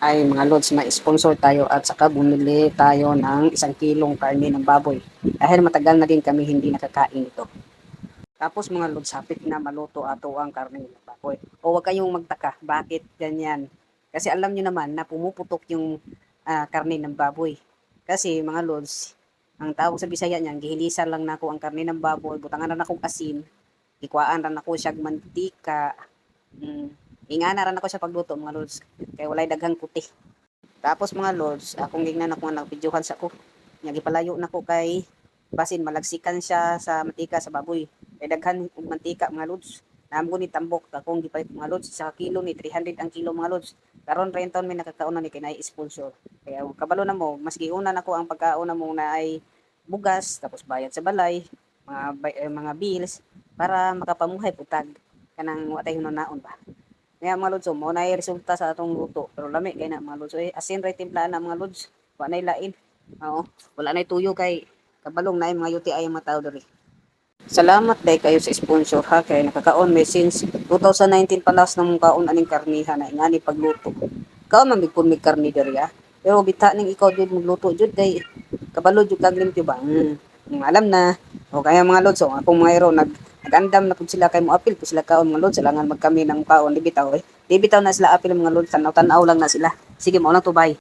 ay mga lods, ma-sponsor tayo at saka bumili tayo ng 1 kilong karne ng baboy. Dahil matagal na din kami hindi nakakain ito. Tapos mga lods, hapit na maluto ato ang karne ng baboy. O huwag kayong magtaka, bakit ganyan? Kasi alam nyo naman na pumuputok yung karne ng baboy. Kasi mga lods, ang tawag sa Bisaya niyan, gihilisan lang nako ang karne ng baboy, butangan na nako asin, ikuaan ra nako siya mantika. Ingana ra nako sa pagluto mga lods, kay walay daghang puti. Tapos mga lods, akong gingnan ako nga nagbidyuhan sa ko. Nga gipalayo nako kay basin malagsikan siya sa mantika sa baboy. Kay daghan og mantika mga lods. Naamgo ni tambok akong gipalit mga lods sa kilo ni 300 ang kilo mga lods. Karon renton may nakakaon na ni kay sponsor. Kaya kabalo na mo, mas giuna nako ang pagkaon na mo na ay bugas tapos bayad sa balay, mga bills para makapamuhay putag kanang watay hunanaon ba. Kaya mga lods, mo na resulta sa atong luto. Pero lami kay na mga lods. Asin ray timpla na mga lods. Wala na lain. Oo. Wala na tuyo kay kabalong na mga yuti ay mga tao diri. Salamat day kayo sa sponsor ha kay nakakaon may since 2019 palas nang kaon aning karniha na ingani pagluto. Kaon man big mig karni diri ha. Pero bita ning ikaw jud magluto jud kay kabalo jud kag limpyo ba. Alam na. O kaya mga lods, akong mga hero nag-andam na pud sila kay mo apil po sila kaon mga lods, alangan magkami ng kaon di bitaw eh. Di bitaw na sila apil mga lods, tanaw-tanaw lang na sila. Sige mo na to bye.